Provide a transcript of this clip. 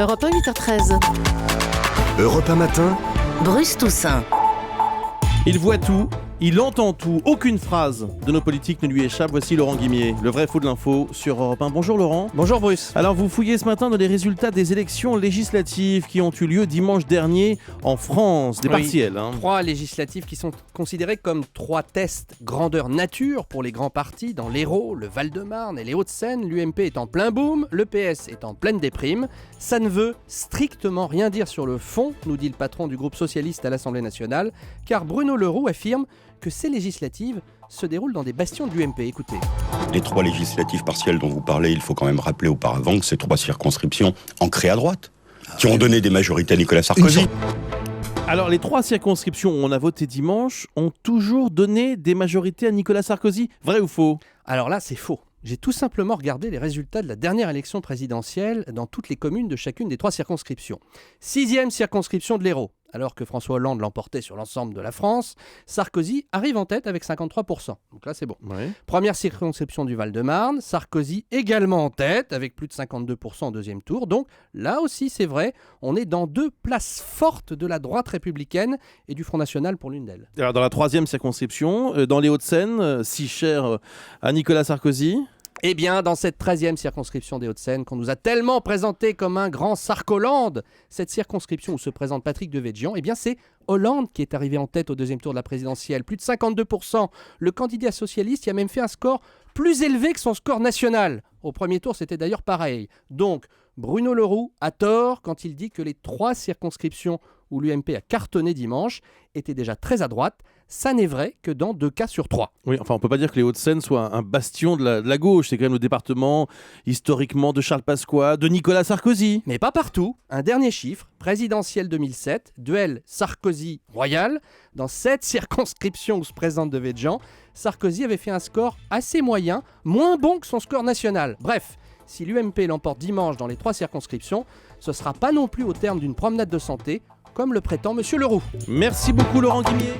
Europe 1, 8h13. Europe 1 matin. Bruce Toussaint. Il voit tout, il entend tout, aucune phrase de nos politiques ne lui échappe. Voici Laurent Guimier, le vrai faux de l'info sur Europe 1. Bonjour Laurent. Bonjour Bruce. Alors vous fouillez ce matin dans les résultats des élections législatives qui ont eu lieu dimanche dernier en France, des partielles. 3 législatives qui sont considérées comme 3 tests grandeur nature pour les grands partis dans l'Hérault, le Val-de-Marne et les Hauts-de-Seine. L'UMP est en plein boom, le PS est en pleine déprime. Ça ne veut strictement rien dire sur le fond, nous dit le patron du groupe socialiste à l'Assemblée nationale, car Bruno Le Roux affirme que ces législatives se déroulent dans des bastions de l'UMP. Écoutez. Les 3 législatives partielles dont vous parlez, il faut quand même rappeler auparavant que ces 3 circonscriptions ancrées à droite, qui ont donné des majorités à Nicolas Sarkozy. Alors les 3 circonscriptions où on a voté dimanche ont toujours donné des majorités à Nicolas Sarkozy. Vrai ou faux ? Alors là, c'est faux. J'ai tout simplement regardé les résultats de la dernière élection présidentielle dans toutes les communes de chacune des 3 circonscriptions. 6e circonscription de l'Hérault. Alors que François Hollande l'emportait sur l'ensemble de la France, Sarkozy arrive en tête avec 53%. Donc là, c'est bon. Ouais. Première circonscription du Val-de-Marne, Sarkozy également en tête avec plus de 52% au deuxième tour. Donc là aussi, c'est vrai, on est dans 2 places fortes de la droite républicaine et du Front National pour l'une d'elles. Alors dans la 3e circonscription, dans les Hauts-de-Seine, si cher à Nicolas Sarkozy. Eh bien, dans cette 13e circonscription des Hauts-de-Seine, qu'on nous a tellement présenté comme un grand Sarkoland, cette circonscription où se présente Patrick Devedjian, eh bien, c'est Hollande qui est arrivé en tête au deuxième tour de la présidentielle, plus de 52%. Le candidat socialiste y a même fait un score plus élevé que son score national. Au premier tour, c'était d'ailleurs pareil. Donc, Bruno Le Roux a tort quand il dit que les 3 circonscriptions où l'UMP a cartonné dimanche étaient déjà très à droite. Ça n'est vrai que dans 2 cas sur 3. Oui, enfin on peut pas dire que les Hauts-de-Seine soient un bastion de la gauche. C'est quand même le département historiquement de Charles Pasqua, de Nicolas Sarkozy. Mais pas partout. Un dernier chiffre, présidentielle 2007, duel Sarkozy-Royal. Dans cette circonscription où se présente Devedjian, Sarkozy avait fait un score assez moyen, moins bon que son score national. Bref, si l'UMP l'emporte dimanche dans les 3 circonscriptions, ce sera pas non plus au terme d'une promenade de santé, comme le prétend Monsieur Le Roux. Merci beaucoup Laurent Guimier.